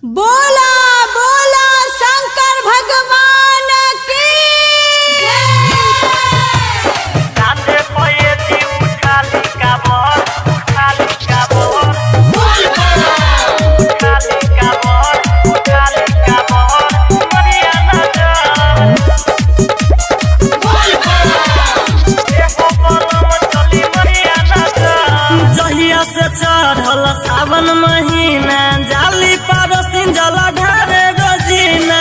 बोला बोला शंकर भगवान की कांधे पे दी उठाली का बोर उठाली का बोर उठाली का बोर मरिया नजर देखो बलम चली मरिया नजर जहिया से चढ़ल सावन महीना जाली पारसिन जला ढारे रोजीना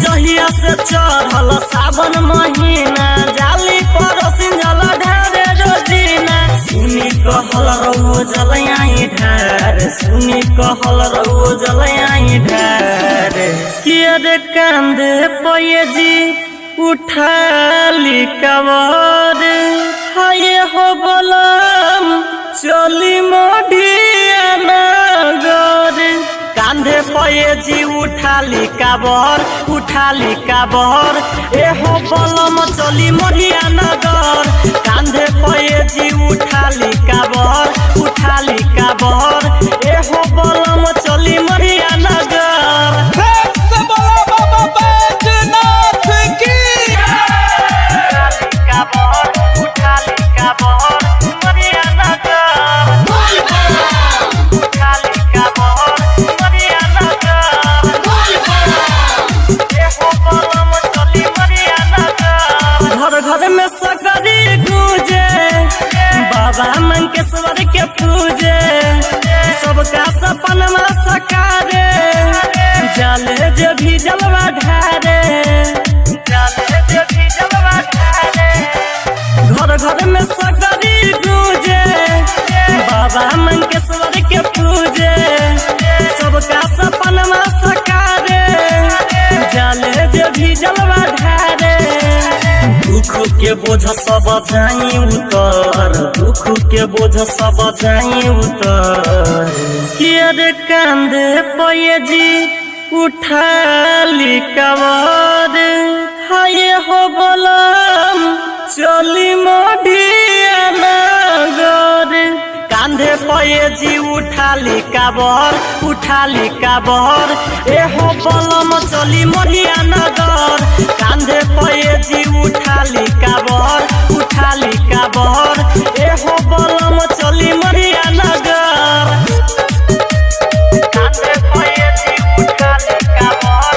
जहिया से चढ़ल सावन महीना जाली पारसिन जला ढारे रोजीना सुनी कहल रहो जलयाई ढार सुनी कहल रहो जलयाई ढार किया रे कांधे पे जी उठाली कवर हाय हो बलम चली मढ़िया नगर कांधे पे जी उठाली काबर ए हो बलम चली मढ़िया नगर कांधे पे जी उठाली काबर ए हो बलम चली मढ़िया नगर घर में सकरी गूंजे बाबा मंकेश्वर के पूजे सबका सपनमा सकारे जाले जे भी जलवा ढारे घर घर में सकरी गूंजे बाबा मंकेश्वर के पूजे सबका सपनमा सकारे जाले जे भी जलवा ढारे दुख के बोझ सब जाई उतर दुख के बोझ सब जाई उतर किया रे कांधे पे जी उठाली कवर हाय हो बलम चली मढ़िया नगर कांधे पे जी उठाली काबर ए हो बलम चली मढ़िया नगर कांधे पे जी उठाली काबर ए हो बलम चली मढ़िया नगर कांधे पे जी उठाली काबर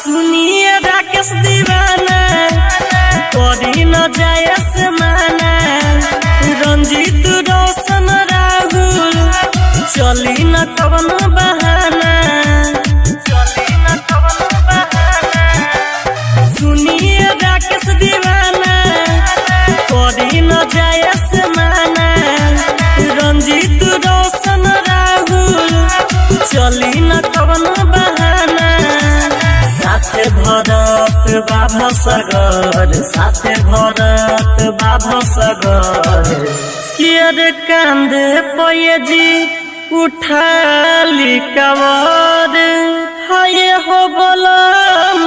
सुनिए राकेश दीवाना करी न जाए से माना रंजीत रोशन राहुल चली न कवन बहाना सुनिए राकेश दीवाना करी न जाए से माना रंजीत रोशन राहुल चली न कवन बहाना साथे भरत बाबा सगर किया रे कांधे पे जी उठाली कवर हाय हो बलम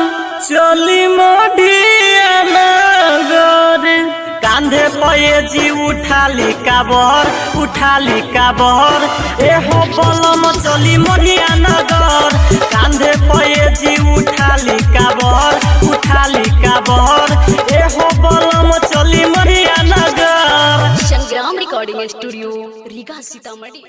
चली मढ़िया नगर कांधे पे जी उठाली काबर ए हो बलम चली मढ़िया नगर कांधे पे जी उठाली काबर ए हो बलम चली मढ़िया नगर संग्राम रिकॉर्डिंग स्टूडियो रीगा सीतामढ़ी।